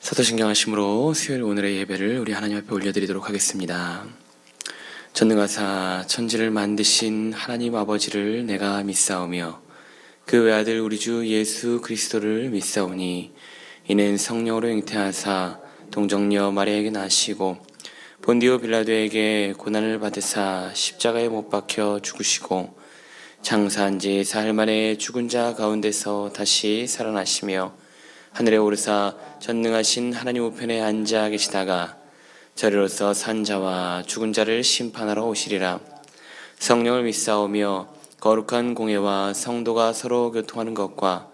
사도신경하심으로 수요일 오늘의 예배를 우리 하나님 앞에 올려드리도록 하겠습니다. 전능하사 천지를 만드신 하나님 아버지를 내가 믿사오며 그 외아들 우리 주 예수 그리스도를 믿사오니 이는 성령으로 잉태하사 동정녀 마리아에게 나시고 본디오 빌라도에게 고난을 받으사 십자가에 못 박혀 죽으시고 장사한 지 사흘 만에 죽은 자 가운데서 다시 살아나시며 하늘에 오르사 전능하신 하나님 우편에 앉아 계시다가 저리로서 산 자와 죽은 자를 심판하러 오시리라. 성령을 믿사오며 거룩한 공예와 성도가 서로 교통하는 것과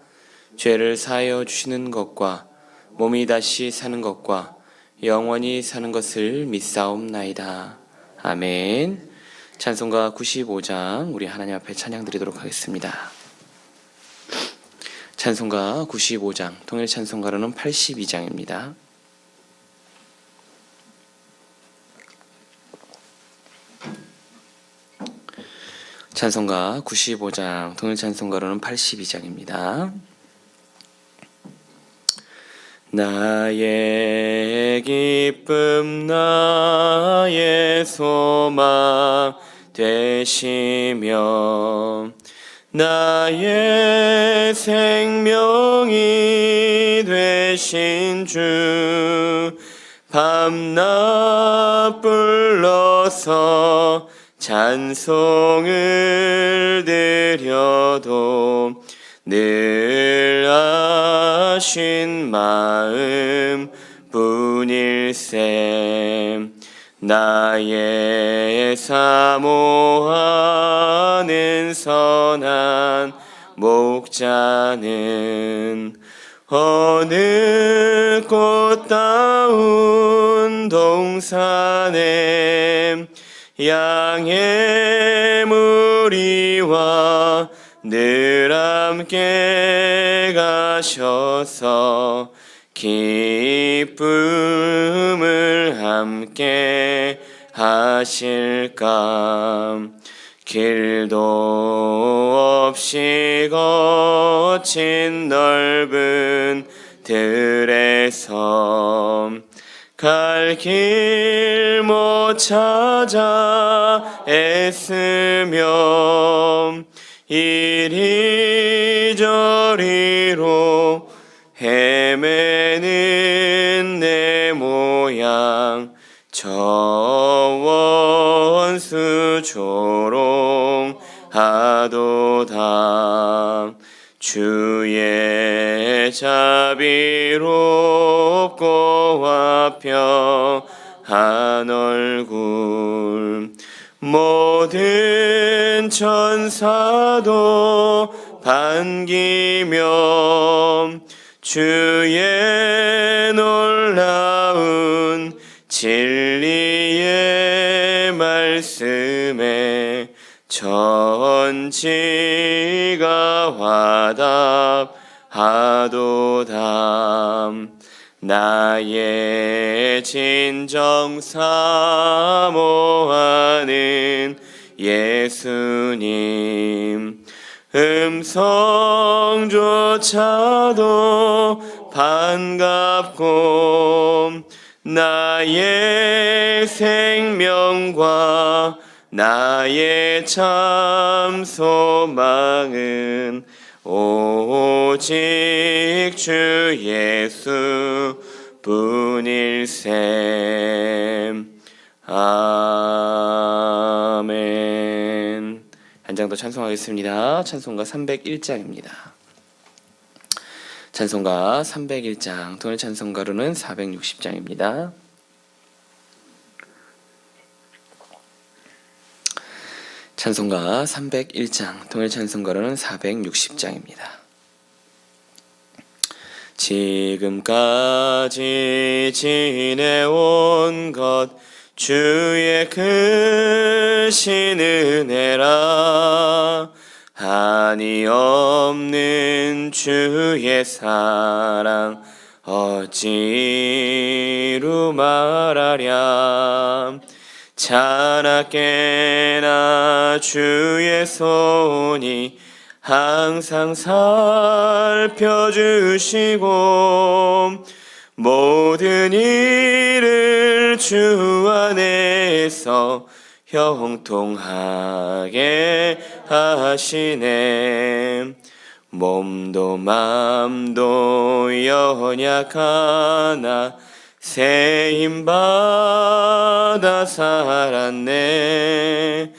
죄를 사하여 주시는 것과 몸이 다시 사는 것과 영원히 사는 것을 믿사옵나이다. 아멘. 찬송가 95장 우리 하나님 앞에 찬양 드리도록 하겠습니다. 찬송가 95장, 통일 찬송가로는 82장입니다. 찬송가 95장, 통일 찬송가로는 82장입니다. 나의 기쁨 나의 소망 되시며 나의 생명이 되신 주 밤낮 불러서 찬송을 드려도 늘 아신 마음 뿐일세. 나의 사모하는 선한 목자는 어느 꽃다운 동산에 양의 무리와 늘 함께 가셔서 기쁨을 함께 하실까. 길도 없이 거친 넓은 들에서 갈 길 못 찾아 애쓰며 이리저리로 헤매는 내 모양 저 원수 조롱하도다. 주의 자비롭고 화평한 얼굴 모든 천사도 반기며 주의 놀라운 진리의 말씀에 천지가 화답하도다. 나의 진정 사모하는 예수님 음성조차도 반갑고 나의 생명과 나의 참 소망은 오직 주 예수 뿐일세. 아멘. 한 장 더 찬송하겠습니다. 찬송가 301장입니다. 찬송가 301장, 통일 찬송가로는 460장입니다. 찬송가 301장, 통일 찬송가로는 460장입니다. 지금까지 지내온 것 주의 크신 은혜라. 한이 없는 주의 사랑 어찌로 말하랴. 자나깨나 주의 손이 항상 살펴주시고 모든 일을 주 안에서 형통하게 하시네. 몸도 맘도 연약하나 새 힘받아 살았네.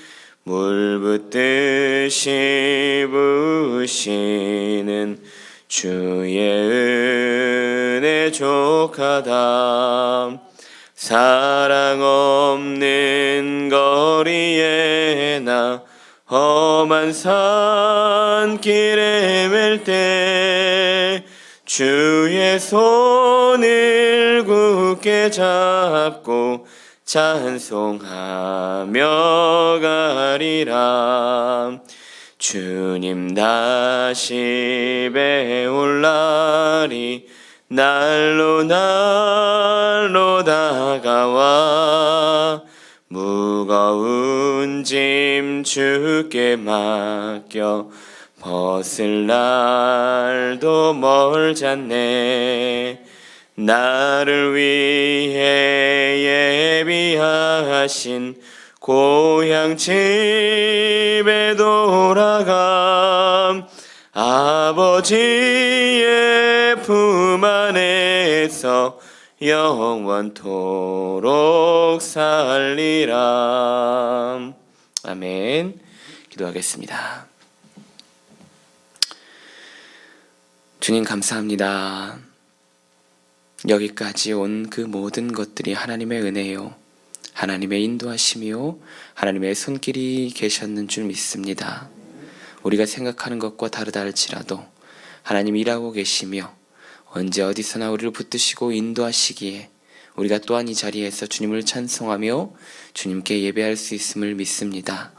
물 붓듯이 부으시는 주의 은혜 족하다. 사랑 없는 거리에 나 험한 산길에 맬 때 주의 손을 굳게 잡고 찬송하며 가리라. 주님 다시 배울 날이 날로 다가와 무거운 짐 주께 맡겨 벗을 날도 멀잖네. 나를 위해 예비하신 고향 집에 돌아가 아버지의 품 안에서 영원토록 살리라. 아멘. 기도하겠습니다. 주님 감사합니다. 여기까지 온 그 모든 것들이 하나님의 은혜요, 하나님의 인도하심이요, 하나님의 손길이 계셨는 줄 믿습니다. 우리가 생각하는 것과 다르다 할지라도 하나님 일하고 계시며 언제 어디서나 우리를 붙드시고 인도하시기에 우리가 또한 이 자리에서 주님을 찬송하며 주님께 예배할 수 있음을 믿습니다.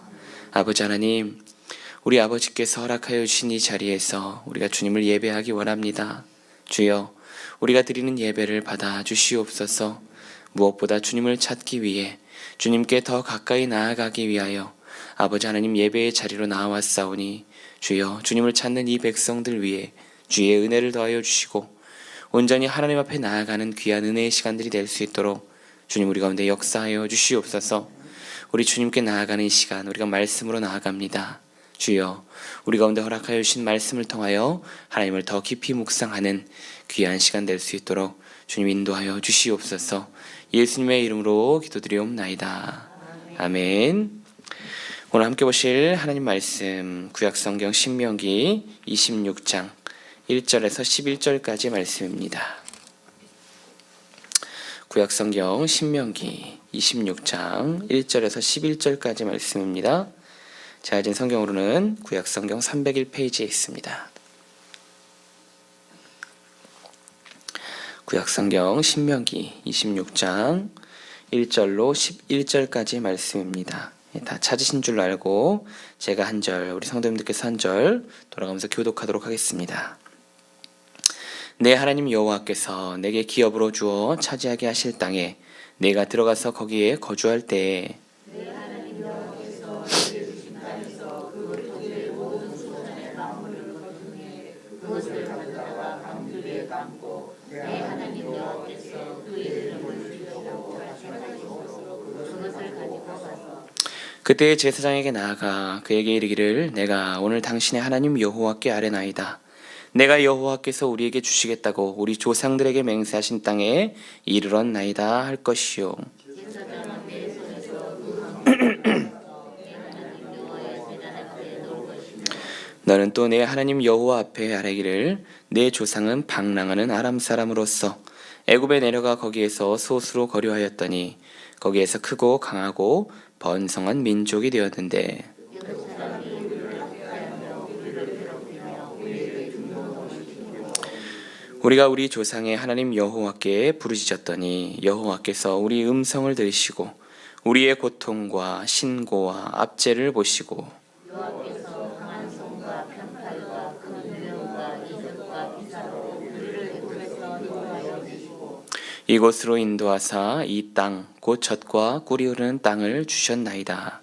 아버지 하나님, 우리 아버지께서 허락하여 주신 이 자리에서 우리가 주님을 예배하기 원합니다. 주여, 우리가 드리는 예배를 받아 주시옵소서. 무엇보다 주님을 찾기 위해 주님께 더 가까이 나아가기 위하여 아버지 하나님 예배의 자리로 나와싸우니 주여, 주님을 찾는 이 백성들 위해 주의 은혜를 더하여 주시고 온전히 하나님 앞에 나아가는 귀한 은혜의 시간들이 될 수 있도록 주님 우리 가운데 역사하여 주시옵소서. 우리 주님께 나아가는 이 시간 우리가 말씀으로 나아갑니다. 주여, 우리 가운데 허락하여 주신 말씀을 통하여 하나님을 더 깊이 묵상하는 귀한 시간 될 수 있도록 주님 인도하여 주시옵소서. 예수님의 이름으로 기도드리옵나이다. 아멘. 오늘 함께 보실 하나님 말씀 구약성경 신명기 26장 1절에서 11절까지 말씀입니다. 구약성경 신명기 26장 1절에서 11절까지 말씀입니다. 제가 가진 성경으로는 구약성경 301페이지에 있습니다. 구약성경 신명기 26장 1절로 11절까지 말씀입니다. 다 찾으신 줄 알고 제가 한 절, 우리 성도님들께서 한 절 돌아가면서 교독하도록 하겠습니다. 내 하나님 여호와께서 내게 기업으로 주어 차지하게 하실 땅에 내가 들어가서 거기에 거주할 때에 그때 제사장에게 나아가 그에게 이르기를 내가 오늘 당신의 하나님 여호와께 아뢰나이다. 내가 여호와께서 우리에게 주시겠다고 우리 조상들에게 맹세하신 땅에 이르렀나이다 할 것이요. 너는 또 내 하나님 여호와 앞에 아뢰기를 내 조상은 방랑하는 아람 사람으로서 애굽에 내려가 거기에서 소수로 거류하였더니 거기에서 크고 강하고 번성한 민족이 되었는데 우리가 우리 조상의 하나님 여호와께 부르짖었더니 여호와께서 우리 음성을 들으시고 우리의 고통과 신고와 압제를 보시고 이곳으로 인도하사 이 땅 곧 젖과 꿀이 흐르는 땅을 주셨나이다.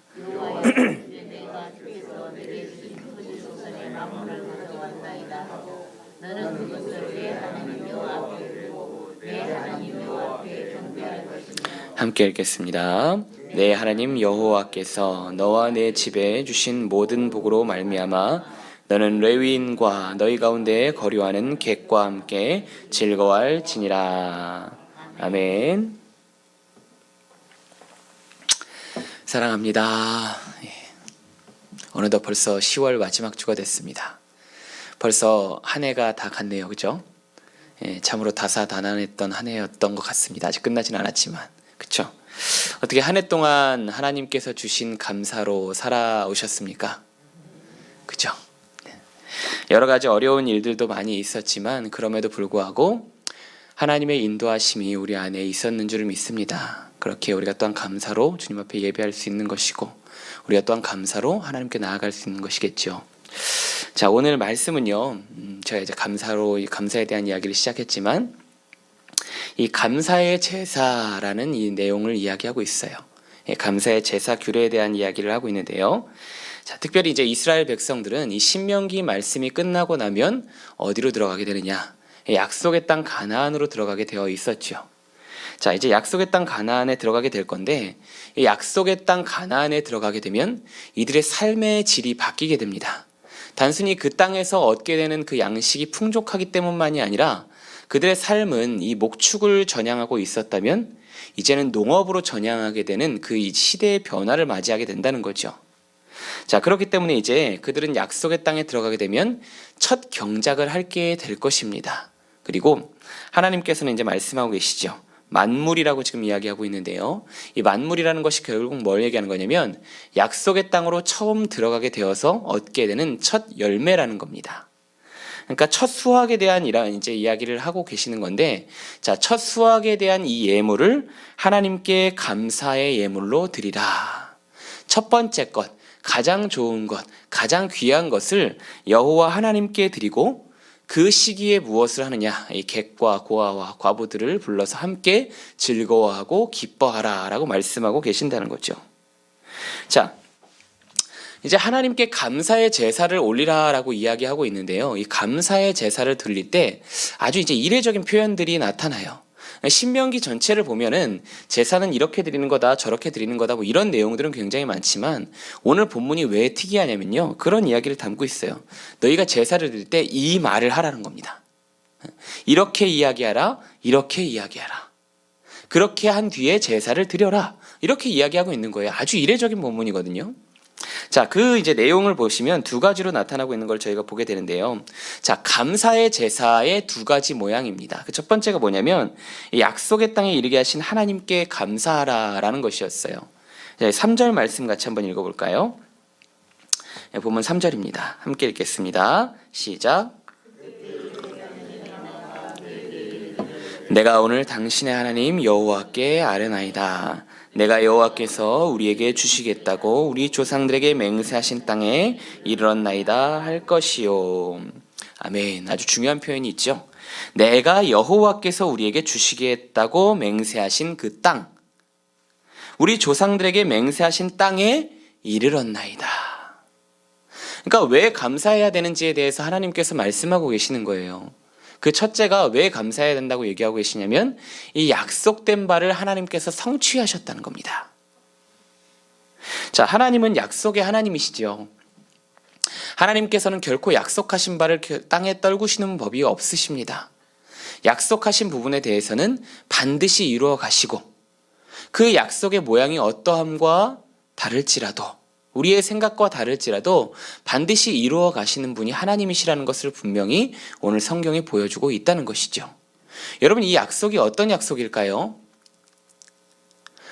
함께 읽겠습니다. 내 하나님 여호와께서 너와 내 집에 주신 모든 복으로 말미암아 너는 레위인과 너희 가운데 거류하는 객과 함께 즐거워할지니라. 아멘. 사랑합니다. 어느덧 벌써 10월 마지막 주가 됐습니다. 벌써 한 해가 다 갔네요, 그죠? 참으로 다사다난했던 한 해였던 것 같습니다. 아직 끝나진 않았지만, 그렇죠? 어떻게 한 해 동안 하나님께서 주신 감사로 살아오셨습니까? 그죠? 여러 가지 어려운 일들도 많이 있었지만 그럼에도 불구하고 하나님의 인도하심이 우리 안에 있었는 줄을 믿습니다. 그렇게 우리가 또한 감사로 주님 앞에 예배할 수 있는 것이고 우리가 또한 감사로 하나님께 나아갈 수 있는 것이겠죠. 자, 오늘 말씀은요, 제가 이제 감사에 대한 이야기를 시작했지만 이 감사의 제사라는 이 내용을 이야기하고 있어요. 감사의 제사 규례에 대한 이야기를 하고 있는데요. 자, 특별히 이제 이스라엘 백성들은 이 신명기 말씀이 끝나고 나면 어디로 들어가게 되느냐? 약속의 땅 가나안으로 들어가게 되어 있었죠. 자, 이제 약속의 땅 가나안에 들어가게 될 건데 이 약속의 땅 가나안에 들어가게 되면 이들의 삶의 질이 바뀌게 됩니다. 단순히 그 땅에서 얻게 되는 그 양식이 풍족하기 때문만이 아니라 그들의 삶은 이 목축을 전향하고 있었다면 이제는 농업으로 전향하게 되는 그 시대의 변화를 맞이하게 된다는 거죠. 자, 그렇기 때문에 이제 그들은 약속의 땅에 들어가게 되면 첫 경작을 하게 될 것입니다. 그리고 하나님께서는 이제 말씀하고 계시죠. 만물이라고 지금 이야기하고 있는데요. 이 만물이라는 것이 결국 뭘 얘기하는 거냐면 약속의 땅으로 처음 들어가게 되어서 얻게 되는 첫 열매라는 겁니다. 그러니까 첫 수확에 대한 이제 이야기를 하고 계시는 건데, 자, 첫 수확에 대한 이 예물을 하나님께 감사의 예물로 드리라. 첫 번째 것, 가장 좋은 것, 가장 귀한 것을 여호와 하나님께 드리고 그 시기에 무엇을 하느냐? 이 객과 고아와 과부들을 불러서 함께 즐거워하고 기뻐하라 라고 말씀하고 계신다는 거죠. 자, 이제 하나님께 감사의 제사를 올리라 라고 이야기하고 있는데요. 이 감사의 제사를 드릴 때 아주 이제 이례적인 표현들이 나타나요. 신명기 전체를 보면은 제사는 이렇게 드리는 거다 저렇게 드리는 거다 뭐 이런 내용들은 굉장히 많지만 오늘 본문이 왜 특이하냐면요, 그런 이야기를 담고 있어요. 너희가 제사를 드릴 때 이 말을 하라는 겁니다. 이렇게 이야기하라, 이렇게 이야기하라, 그렇게 한 뒤에 제사를 드려라, 이렇게 이야기하고 있는 거예요. 아주 이례적인 본문이거든요. 자, 그 이제 내용을 보시면 두 가지로 나타나고 있는 걸 저희가 보게 되는데요. 자, 감사의 제사의 두 가지 모양입니다. 그 첫 번째가 뭐냐면 약속의 땅에 이르게 하신 하나님께 감사하라라는 것이었어요. 자, 3절 말씀 같이 한번 읽어볼까요? 보면 3절입니다. 함께 읽겠습니다. 시작. 내가 오늘 당신의 하나님 여호와께 아뢰나이다. 내가 여호와께서 우리에게 주시겠다고 우리 조상들에게 맹세하신 땅에 이르렀나이다 할 것이요. 아멘. 아주 중요한 표현이 있죠. 내가 여호와께서 우리에게 주시겠다고 맹세하신 그 땅, 우리 조상들에게 맹세하신 땅에 이르렀나이다. 그러니까 왜 감사해야 되는지에 대해서 하나님께서 말씀하고 계시는 거예요. 그 첫째가 왜 감사해야 된다고 얘기하고 계시냐면 이 약속된 바를 하나님께서 성취하셨다는 겁니다. 자, 하나님은 약속의 하나님이시죠. 하나님께서는 결코 약속하신 바를 땅에 떨구시는 법이 없으십니다. 약속하신 부분에 대해서는 반드시 이루어 가시고 그 약속의 모양이 어떠함과 다를지라도, 우리의 생각과 다를지라도 반드시 이루어 가시는 분이 하나님이시라는 것을 분명히 오늘 성경이 보여주고 있다는 것이죠. 여러분, 이 약속이 어떤 약속일까요?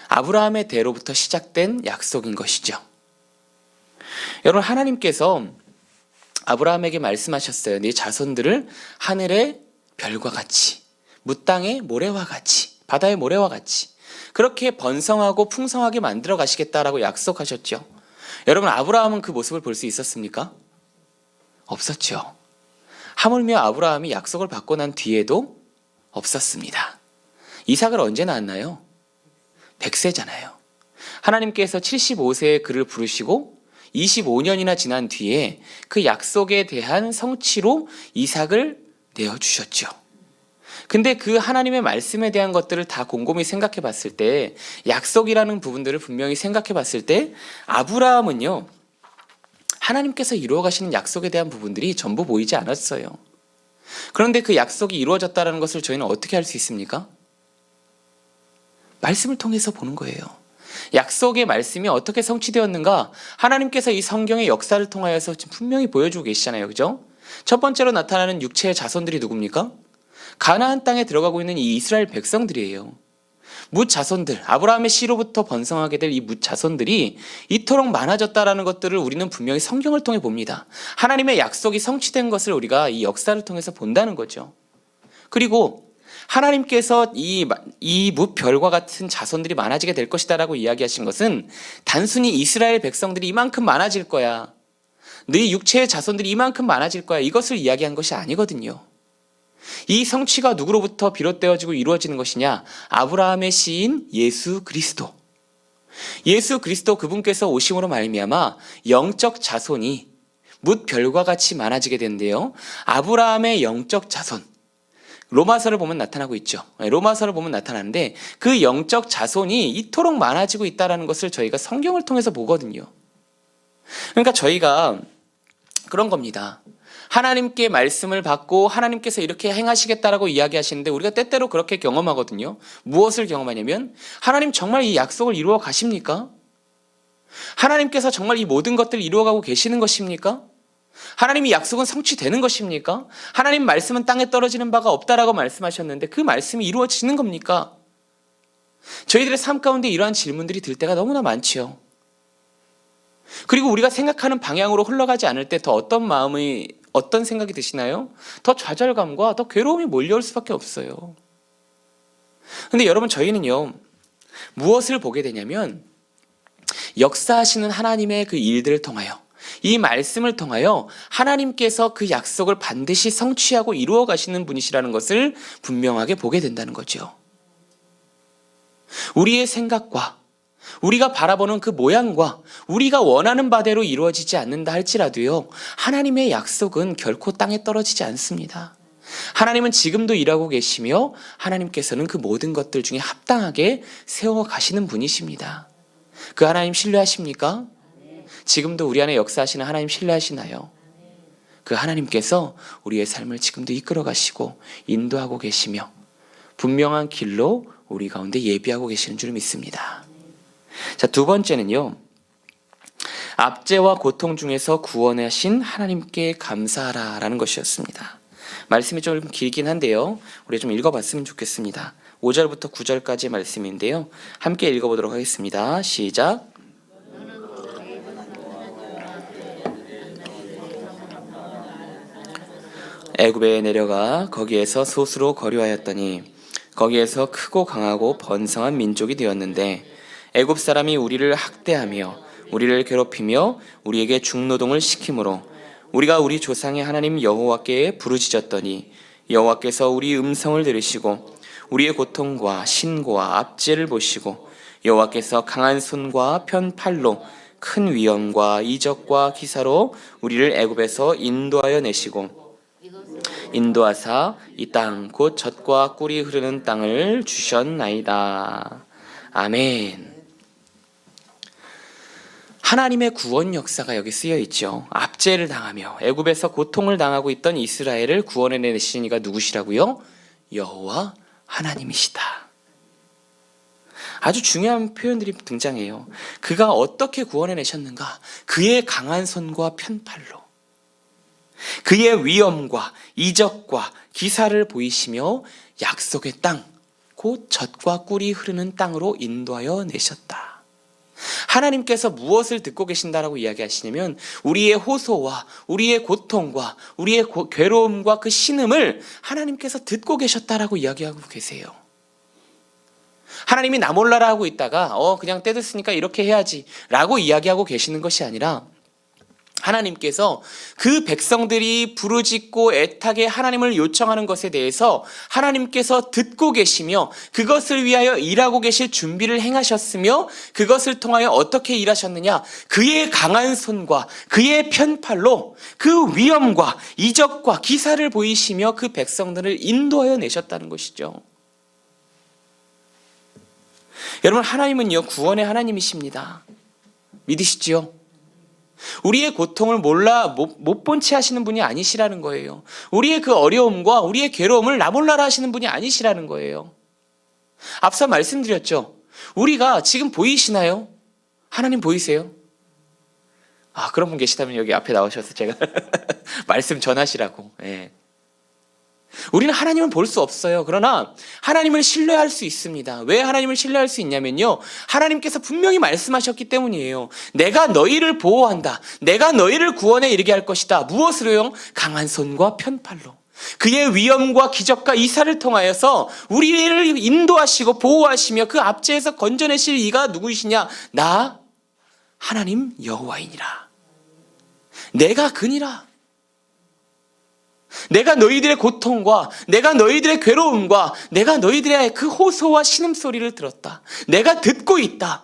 아브라함의 대로부터 시작된 약속인 것이죠. 여러분, 하나님께서 아브라함에게 말씀하셨어요. 네 자손들을 하늘의 별과 같이, 뭇땅의 모래와 같이, 바다의 모래와 같이 그렇게 번성하고 풍성하게 만들어 가시겠다라고 약속하셨죠. 여러분, 아브라함은 그 모습을 볼 수 있었습니까? 없었죠. 하물며 아브라함이 약속을 받고 난 뒤에도 없었습니다. 이삭을 언제 낳았나요? 100세잖아요. 하나님께서 75세에 그를 부르시고 25년이나 지난 뒤에 그 약속에 대한 성취로 이삭을 내어주셨죠. 근데 그 하나님의 말씀에 대한 것들을 다 곰곰이 생각해 봤을 때, 약속이라는 부분들을 분명히 생각해 봤을 때, 아브라함은요, 하나님께서 이루어 가시는 약속에 대한 부분들이 전부 보이지 않았어요. 그런데 그 약속이 이루어졌다는 것을 저희는 어떻게 알 수 있습니까? 말씀을 통해서 보는 거예요. 약속의 말씀이 어떻게 성취되었는가? 하나님께서 이 성경의 역사를 통하여서 지금 분명히 보여주고 계시잖아요. 그죠? 첫 번째로 나타나는 육체의 자손들이 누굽니까? 가나안 땅에 들어가고 있는 이 이스라엘 백성들이에요. 뭇 자손들, 아브라함의 씨로부터 번성하게 될 이 뭇 자손들이 이토록 많아졌다라는 것들을 우리는 분명히 성경을 통해 봅니다. 하나님의 약속이 성취된 것을 우리가 이 역사를 통해서 본다는 거죠. 그리고 하나님께서 이 뭇별과 같은 자손들이 많아지게 될 것이다라고 이야기하신 것은 단순히 이스라엘 백성들이 이만큼 많아질 거야, 너희 육체의 자손들이 이만큼 많아질 거야, 이것을 이야기한 것이 아니거든요. 이 성취가 누구로부터 비롯되어지고 이루어지는 것이냐? 아브라함의 씨인 예수 그리스도. 예수 그리스도 그분께서 오심으로 말미암아 영적 자손이 뭇별과 같이 많아지게 된대요. 아브라함의 영적 자손, 로마서를 보면 나타나고 있죠. 로마서를 보면 나타나는데 그 영적 자손이 이토록 많아지고 있다는 것을 저희가 성경을 통해서 보거든요. 그러니까 저희가 그런 겁니다. 하나님께 말씀을 받고 하나님께서 이렇게 행하시겠다라고 이야기하시는데 우리가 때때로 그렇게 경험하거든요. 무엇을 경험하냐면, 하나님 정말 이 약속을 이루어 가십니까? 하나님께서 정말 이 모든 것들을 이루어가고 계시는 것입니까? 하나님이 약속은 성취되는 것입니까? 하나님 말씀은 땅에 떨어지는 바가 없다라고 말씀하셨는데 그 말씀이 이루어지는 겁니까? 저희들의 삶 가운데 이러한 질문들이 들 때가 너무나 많지요. 그리고 우리가 생각하는 방향으로 흘러가지 않을 때 더 어떤 생각이 드시나요? 더 좌절감과 더 괴로움이 몰려올 수밖에 없어요. 근데 여러분, 저희는요, 무엇을 보게 되냐면, 역사하시는 하나님의 그 일들을 통하여, 이 말씀을 통하여 하나님께서 그 약속을 반드시 성취하고 이루어 가시는 분이시라는 것을 분명하게 보게 된다는 거죠. 우리의 생각과 우리가 바라보는 그 모양과 우리가 원하는 바대로 이루어지지 않는다 할지라도요, 하나님의 약속은 결코 땅에 떨어지지 않습니다. 하나님은 지금도 일하고 계시며 하나님께서는 그 모든 것들 중에 합당하게 세워 가시는 분이십니다. 그 하나님 신뢰하십니까? 지금도 우리 안에 역사하시는 하나님 신뢰하시나요? 그 하나님께서 우리의 삶을 지금도 이끌어 가시고 인도하고 계시며 분명한 길로 우리 가운데 예비하고 계시는 줄 믿습니다. 자, 두 번째는요, 압제와 고통 중에서 구원하신 하나님께 감사하라 라는 것이었습니다. 말씀이 좀 길긴 한데요, 우리 좀 읽어봤으면 좋겠습니다. 5절부터 9절까지의 말씀인데요, 함께 읽어보도록 하겠습니다. 시작. 애굽에 내려가 거기에서 솥으로 거류하였더니 거기에서 크고 강하고 번성한 민족이 되었는데, 애굽 사람이 우리를 학대하며 우리를 괴롭히며 우리에게 중노동을 시키므로 우리가 우리 조상의 하나님 여호와께 부르짖었더니 여호와께서 우리 음성을 들으시고 우리의 고통과 신고와 압제를 보시고 여호와께서 강한 손과 편 팔로 큰 위엄과 이적과 기사로 우리를 애굽에서 인도하여 내시고 인도하사 이 땅 곧 젖과 꿀이 흐르는 땅을 주셨나이다. 아멘. 하나님의 구원 역사가 여기 쓰여 있죠. 압제를 당하며 애굽에서 고통을 당하고 있던 이스라엘을 구원해내신 이가 누구시라고요? 여호와 하나님이시다. 아주 중요한 표현들이 등장해요. 그가 어떻게 구원해내셨는가? 그의 강한 손과 편팔로, 그의 위엄과 이적과 기사를 보이시며 약속의 땅, 곧 젖과 꿀이 흐르는 땅으로 인도하여 내셨다. 하나님께서 무엇을 듣고 계신다라고 이야기하시냐면, 우리의 호소와 우리의 고통과 우리의 괴로움과 그 신음을 하나님께서 듣고 계셨다라고 이야기하고 계세요. 하나님이 나 몰라라 하고 있다가 그냥 때 됐으니까 이렇게 해야지 라고 이야기하고 계시는 것이 아니라, 하나님께서 그 백성들이 부르짖고 애타게 하나님을 요청하는 것에 대해서 하나님께서 듣고 계시며 그것을 위하여 일하고 계실 준비를 행하셨으며 그것을 통하여 어떻게 일하셨느냐? 그의 강한 손과 그의 편팔로 그 위엄과 이적과 기사를 보이시며 그 백성들을 인도하여 내셨다는 것이죠. 여러분, 하나님은요, 구원의 하나님이십니다. 믿으시지요? 우리의 고통을 못 본 채 하시는 분이 아니시라는 거예요. 우리의 그 어려움과 우리의 괴로움을 나몰라라 하시는 분이 아니시라는 거예요. 앞서 말씀드렸죠. 우리가 지금 보이시나요? 하나님 보이세요? 그런 분 계시다면 여기 앞에 나오셔서 제가 말씀 전하시라고. 예. 우리는 하나님을 볼 수 없어요. 그러나 하나님을 신뢰할 수 있습니다. 왜 하나님을 신뢰할 수 있냐면요, 하나님께서 분명히 말씀하셨기 때문이에요. 내가 너희를 보호한다. 내가 너희를 구원에 이르게 할 것이다. 무엇으로요? 강한 손과 편팔로. 그의 위엄과 기적과 이사를 통하여서 우리를 인도하시고 보호하시며 그 앞제에서 건져내실 이가 누구이시냐? 나 하나님 여호와이니라. 내가 그니라. 내가 너희들의 고통과 내가 너희들의 괴로움과 내가 너희들의 그 호소와 신음소리를 들었다. 내가 듣고 있다.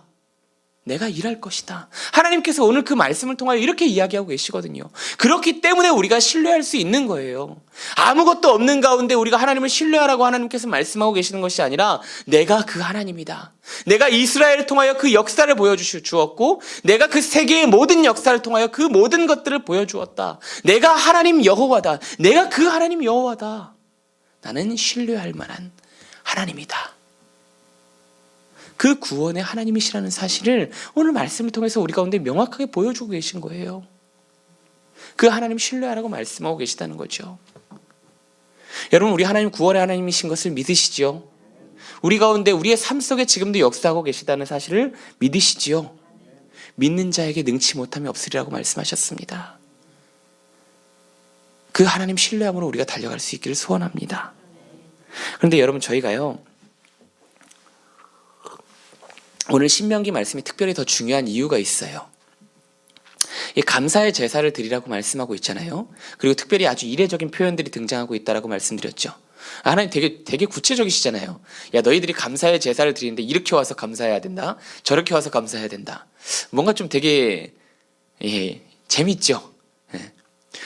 내가 일할 것이다. 하나님께서 오늘 그 말씀을 통하여 이렇게 이야기하고 계시거든요. 그렇기 때문에 우리가 신뢰할 수 있는 거예요. 아무것도 없는 가운데 우리가 하나님을 신뢰하라고 하나님께서 말씀하고 계시는 것이 아니라 내가 그 하나님이다. 내가 이스라엘을 통하여 그 역사를 보여주었고 내가 그 세계의 모든 역사를 통하여 그 모든 것들을 보여주었다. 내가 하나님 여호와다. 내가 그 하나님 여호와다. 나는 신뢰할 만한 하나님이다. 그 구원의 하나님이시라는 사실을 오늘 말씀을 통해서 우리 가운데 명확하게 보여주고 계신 거예요. 그 하나님 신뢰하라고 말씀하고 계시다는 거죠. 여러분, 우리 하나님 구원의 하나님이신 것을 믿으시지요? 우리 가운데 우리의 삶 속에 지금도 역사하고 계시다는 사실을 믿으시지요? 믿는 자에게 능치 못함이 없으리라고 말씀하셨습니다. 그 하나님 신뢰함으로 우리가 달려갈 수 있기를 소원합니다. 그런데 여러분, 저희가요, 오늘 신명기 말씀이 특별히 더 중요한 이유가 있어요. 감사의 제사를 드리라고 말씀하고 있잖아요. 그리고 특별히 아주 이례적인 표현들이 등장하고 있다라고 말씀드렸죠. 하나님 되게 구체적이시잖아요. 야, 너희들이 감사의 제사를 드리는데 이렇게 와서 감사해야 된다. 저렇게 와서 감사해야 된다. 뭔가 좀 되게 재밌죠.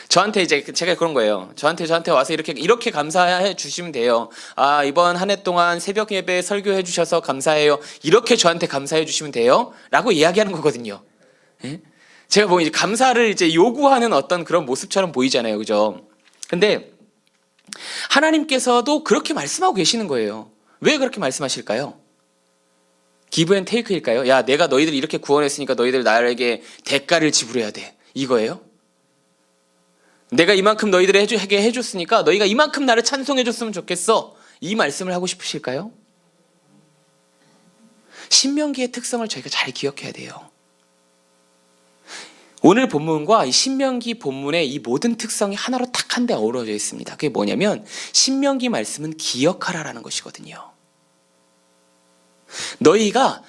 저한테 이제 제가 그런 거예요. 저한테 와서 이렇게 감사해 주시면 돼요. 이번 한 해 동안 새벽 예배 설교해 주셔서 감사해요. 이렇게 저한테 감사해 주시면 돼요. 라고 이야기하는 거거든요. 제가 뭐 이제 감사를 이제 요구하는 어떤 그런 모습처럼 보이잖아요. 그죠? 근데 하나님께서도 그렇게 말씀하고 계시는 거예요. 왜 그렇게 말씀하실까요? 기브 앤 테이크일까요? 야, 내가 너희들 이렇게 구원했으니까 너희들 나에게 대가를 지불해야 돼. 이거예요? 내가 이만큼 너희들에게 해줬으니까 너희가 이만큼 나를 찬송해줬으면 좋겠어. 이 말씀을 하고 싶으실까요? 신명기의 특성을 저희가 잘 기억해야 돼요. 오늘 본문과 이 신명기 본문의 이 모든 특성이 하나로 딱 한데 어우러져 있습니다. 그게 뭐냐면 신명기 말씀은 기억하라라는 것이거든요. 너희가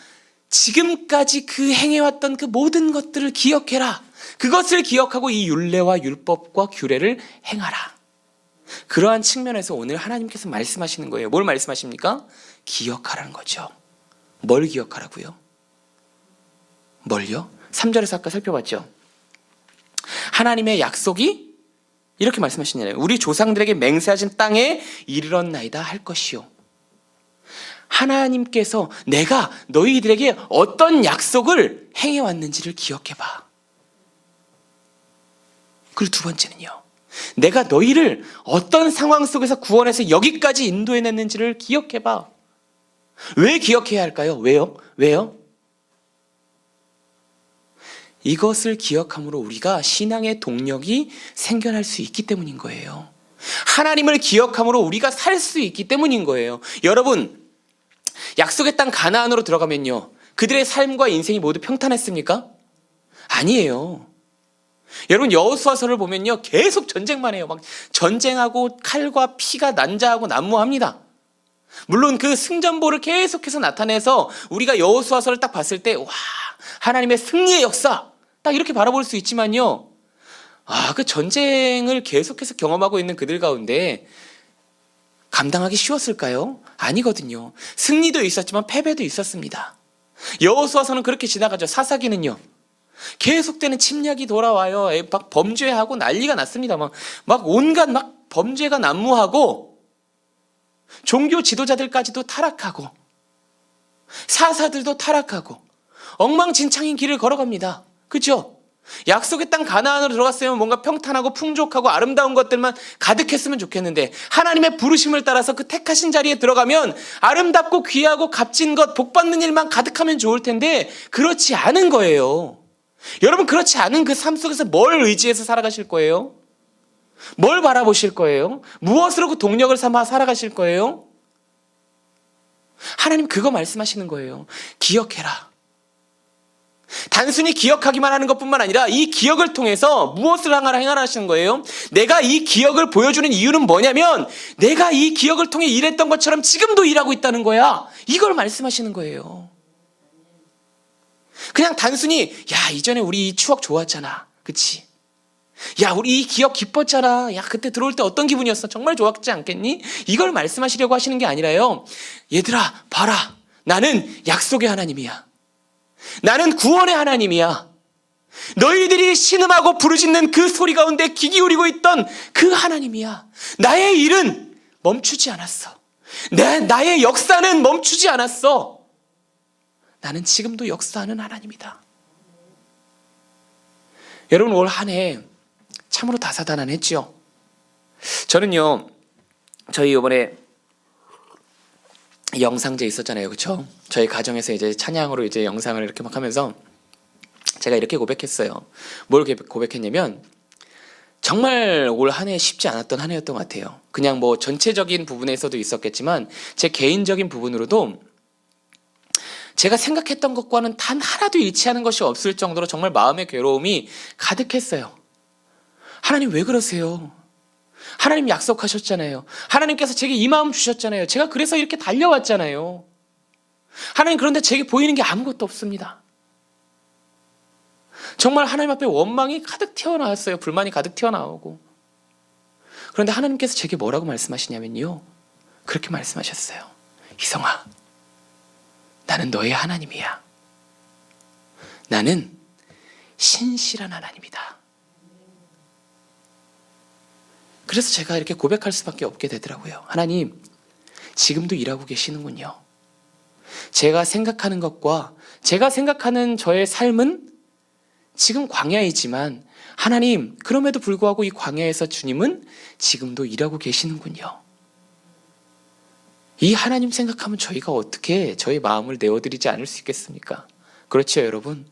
지금까지 그 행해왔던 그 모든 것들을 기억해라. 그것을 기억하고 이 율례와 율법과 규례를 행하라. 그러한 측면에서 오늘 하나님께서 말씀하시는 거예요. 뭘 말씀하십니까? 기억하라는 거죠. 뭘 기억하라고요? 뭘요? 3절에서 아까 살펴봤죠. 하나님의 약속이 이렇게 말씀하시잖아요. 우리 조상들에게 맹세하신 땅에 이르렀나이다 할 것이요. 하나님께서 내가 너희들에게 어떤 약속을 행해왔는지를 기억해봐. 그리고 두 번째는요, 내가 너희를 어떤 상황 속에서 구원해서 여기까지 인도해냈는지를 기억해봐. 왜 기억해야 할까요? 왜요? 이것을 기억함으로 우리가 신앙의 동력이 생겨날 수 있기 때문인 거예요. 하나님을 기억함으로 우리가 살 수 있기 때문인 거예요. 여러분, 약속의 땅 가나안으로 들어가면요, 그들의 삶과 인생이 모두 평탄했습니까? 아니에요. 여러분, 여호수아서를 보면요, 계속 전쟁만 해요. 막 전쟁하고 칼과 피가 난자하고 난무합니다. 물론 그 승전보를 계속해서 나타내서 우리가 여호수아서를 딱 봤을 때 와, 하나님의 승리의 역사 딱 이렇게 바라볼 수 있지만요, 그 전쟁을 계속해서 경험하고 있는 그들 가운데 감당하기 쉬웠을까요? 아니거든요. 승리도 있었지만 패배도 있었습니다. 여호수아서는 그렇게 지나가죠. 사사기는요. 계속되는 침략이 돌아와요. 막 범죄하고 난리가 났습니다. 막 온갖 막 범죄가 난무하고 종교 지도자들까지도 타락하고 사사들도 타락하고 엉망진창인 길을 걸어갑니다. 그렇죠? 약속의 땅 가나안으로 들어갔으면 뭔가 평탄하고 풍족하고 아름다운 것들만 가득했으면 좋겠는데 하나님의 부르심을 따라서 그 택하신 자리에 들어가면 아름답고 귀하고 값진 것, 복받는 일만 가득하면 좋을 텐데 그렇지 않은 거예요. 여러분, 그렇지 않은 그 삶 속에서 뭘 의지해서 살아가실 거예요? 뭘 바라보실 거예요? 무엇으로 그 동력을 삼아 살아가실 거예요? 하나님 그거 말씀하시는 거예요. 기억해라. 단순히 기억하기만 하는 것뿐만 아니라 이 기억을 통해서 무엇을 행하라시는 거예요? 내가 이 기억을 보여주는 이유는 뭐냐면 내가 이 기억을 통해 일했던 것처럼 지금도 일하고 있다는 거야. 이걸 말씀하시는 거예요. 그냥 단순히 이전에 우리 이 추억 좋았잖아. 그치? 우리 이 기억 기뻤잖아. 그때 들어올 때 어떤 기분이었어? 정말 좋았지 않겠니? 이걸 말씀하시려고 하시는 게 아니라요. 얘들아, 봐라. 나는 약속의 하나님이야. 나는 구원의 하나님이야. 너희들이 신음하고 부르짖는 그 소리 가운데 귀 기울이고 있던 그 하나님이야. 나의 일은 멈추지 않았어. 나의 역사는 멈추지 않았어. 나는 지금도 역사하는 하나님이다. 여러분, 올 한 해 참으로 다사다난했죠. 저는요, 저희 이번에 영상제 있었잖아요. 그렇죠? 저희 가정에서 이제 찬양으로 이제 영상을 이렇게 막 하면서 제가 이렇게 고백했어요. 뭘 고백했냐면 정말 올 한 해 쉽지 않았던 한 해였던 것 같아요. 그냥 뭐 전체적인 부분에서도 있었겠지만 제 개인적인 부분으로도 제가 생각했던 것과는 단 하나도 일치하는 것이 없을 정도로 정말 마음의 괴로움이 가득했어요. 하나님 왜 그러세요? 하나님 약속하셨잖아요. 하나님께서 제게 이 마음 주셨잖아요. 제가 그래서 이렇게 달려왔잖아요. 하나님, 그런데 제게 보이는 게 아무것도 없습니다. 정말 하나님 앞에 원망이 가득 튀어나왔어요. 불만이 가득 튀어나오고. 그런데 하나님께서 제게 뭐라고 말씀하시냐면요, 그렇게 말씀하셨어요. 희성아, 나는 너의 하나님이야. 나는 신실한 하나님이다. 그래서 제가 이렇게 고백할 수밖에 없게 되더라고요. 하나님, 지금도 일하고 계시는군요. 제가 생각하는 것과 제가 생각하는 저의 삶은 지금 광야이지만 하나님, 그럼에도 불구하고 이 광야에서 주님은 지금도 일하고 계시는군요. 이 하나님 생각하면 저희가 어떻게 저희 마음을 내어드리지 않을 수 있겠습니까? 그렇죠, 여러분?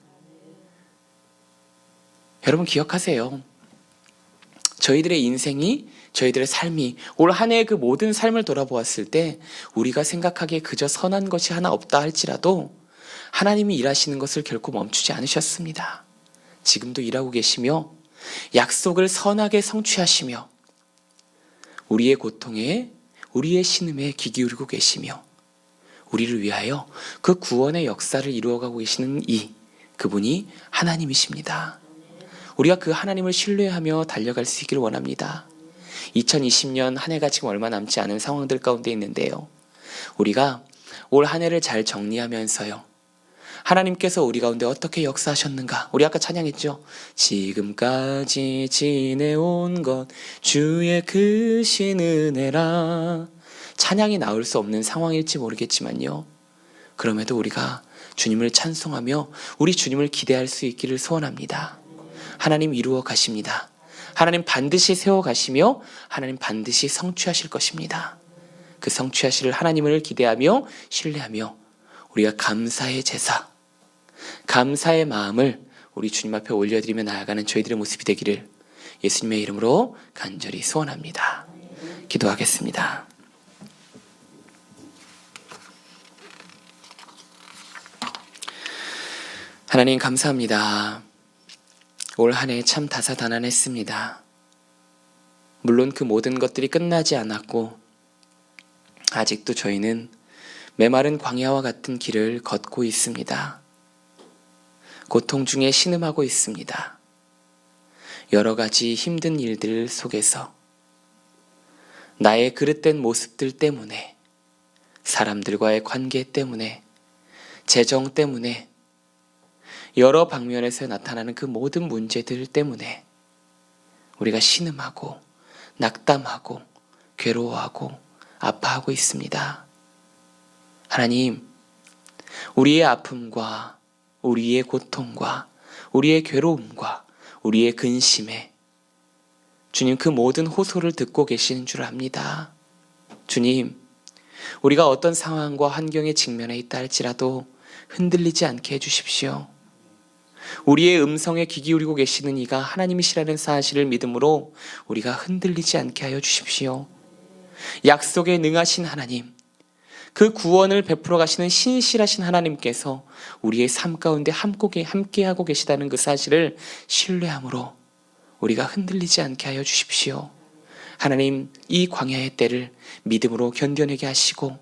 여러분 기억하세요. 저희들의 인생이, 저희들의 삶이 올 한 해의 그 모든 삶을 돌아보았을 때 우리가 생각하기에 그저 선한 것이 하나 없다 할지라도 하나님이 일하시는 것을 결코 멈추지 않으셨습니다. 지금도 일하고 계시며 약속을 선하게 성취하시며 우리의 고통에, 우리의 신음에 귀 기울이고 계시며 우리를 위하여 그 구원의 역사를 이루어가고 계시는 그분이 하나님이십니다. 우리가 그 하나님을 신뢰하며 달려갈 수 있기를 원합니다. 2020년 한 해가 지금 얼마 남지 않은 상황들 가운데 있는데요, 우리가 올 한 해를 잘 정리하면서요, 하나님께서 우리 가운데 어떻게 역사하셨는가, 우리 아까 찬양했죠. 지금까지 지내온 것 주의 크신 은혜라. 찬양이 나올 수 없는 상황일지 모르겠지만요, 그럼에도 우리가 주님을 찬송하며 우리 주님을 기대할 수 있기를 소원합니다. 하나님 이루어 가십니다. 하나님 반드시 세워 가시며 하나님 반드시 성취하실 것입니다. 그 성취하실 하나님을 기대하며 신뢰하며 우리가 감사의 제사, 감사의 마음을 우리 주님 앞에 올려드리며 나아가는 저희들의 모습이 되기를 예수님의 이름으로 간절히 소원합니다. 기도하겠습니다. 하나님 감사합니다. 올 한 해 참 다사다난했습니다. 물론 그 모든 것들이 끝나지 않았고 아직도 저희는 메마른 광야와 같은 길을 걷고 있습니다. 고통 중에 신음하고 있습니다. 여러 가지 힘든 일들 속에서 나의 그릇된 모습들 때문에, 사람들과의 관계 때문에, 재정 때문에, 여러 방면에서 나타나는 그 모든 문제들 때문에 우리가 신음하고 낙담하고 괴로워하고 아파하고 있습니다. 하나님, 우리의 아픔과 우리의 고통과 우리의 괴로움과 우리의 근심에 주님 그 모든 호소를 듣고 계시는 줄 압니다. 주님, 우리가 어떤 상황과 환경에 직면해 있다 할지라도 흔들리지 않게 해주십시오. 우리의 음성에 귀 기울이고 계시는 이가 하나님이시라는 사실을 믿음으로 우리가 흔들리지 않게 하여 주십시오. 약속에 능하신 하나님, 그 구원을 베풀어 가시는 신실하신 하나님께서 우리의 삶 가운데 함께하고 계시다는 그 사실을 신뢰함으로 우리가 흔들리지 않게 하여 주십시오. 하나님, 이 광야의 때를 믿음으로 견뎌내게 하시고,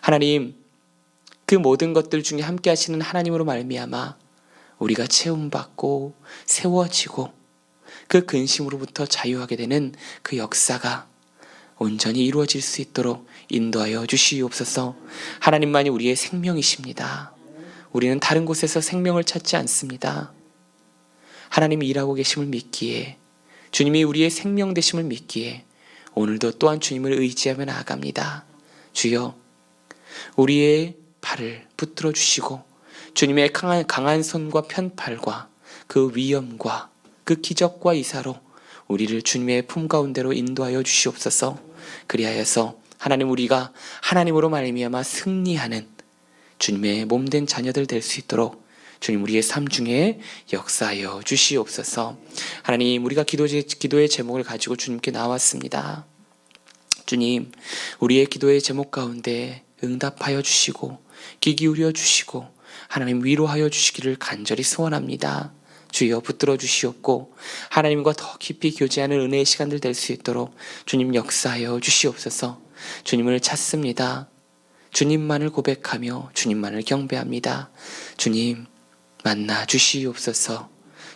하나님, 그 모든 것들 중에 함께 하시는 하나님으로 말미암아 우리가 채움받고 세워지고 그 근심으로부터 자유하게 되는 그 역사가 온전히 이루어질 수 있도록 인도하여 주시옵소서. 하나님만이 우리의 생명이십니다. 우리는 다른 곳에서 생명을 찾지 않습니다. 하나님이 일하고 계심을 믿기에, 주님이 우리의 생명 되심을 믿기에 오늘도 또한 주님을 의지하며 나아갑니다. 주여, 우리의 발을 붙들어 주시고 주님의 강한 손과 편팔과 그 위엄과 그 기적과 이사로 우리를 주님의 품 가운데로 인도하여 주시옵소서. 그리하여서 하나님, 우리가 하나님으로 말미암아 승리하는 주님의 몸된 자녀들 될 수 있도록 주님 우리의 삶 중에 역사하여 주시옵소서. 하나님, 우리가 기도의 제목을 가지고 주님께 나왔습니다. 주님, 우리의 기도의 제목 가운데 응답하여 주시고 귀 기울여 주시고 하나님 위로하여 주시기를 간절히 소원합니다. 주여 붙들어 주시옵고 하나님과 더 깊이 교제하는 은혜의 시간들 될 수 있도록 주님 역사하여 주시옵소서. 주님을 찾습니다. 주님만을 고백하며 주님만을 경배합니다. 주님 만나 주시옵소서.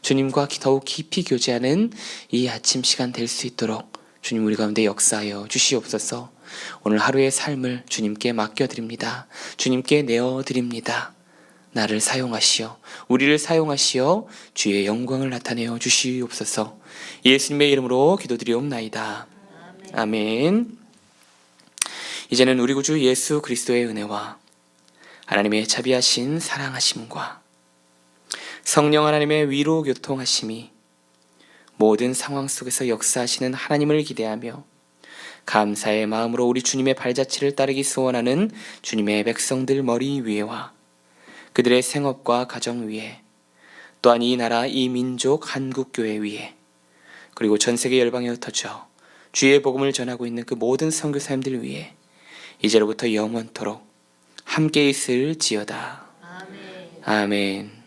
주님과 더욱 깊이 교제하는 이 아침 시간 될 수 있도록 주님 우리 가운데 역사하여 주시옵소서. 오늘 하루의 삶을 주님께 맡겨드립니다. 주님께 내어드립니다. 나를 사용하시어 우리를 사용하시어 주의 영광을 나타내어 주시옵소서. 예수님의 이름으로 기도드리옵나이다. 아멘. 이제는 우리 구주 예수 그리스도의 은혜와 하나님의 자비하신 사랑하심과 성령 하나님의 위로 교통하심이 모든 상황 속에서 역사하시는 하나님을 기대하며 감사의 마음으로 우리 주님의 발자취를 따르기 소원하는 주님의 백성들 머리 위에와 그들의 생업과 가정 위에, 또한 이 나라 이 민족 한국교회 위에, 그리고 전세계 열방에 흩어져 주의 복음을 전하고 있는 그 모든 선교사님들 위에 이제로부터 영원토록 함께 있을지어다. 아멘. 아멘.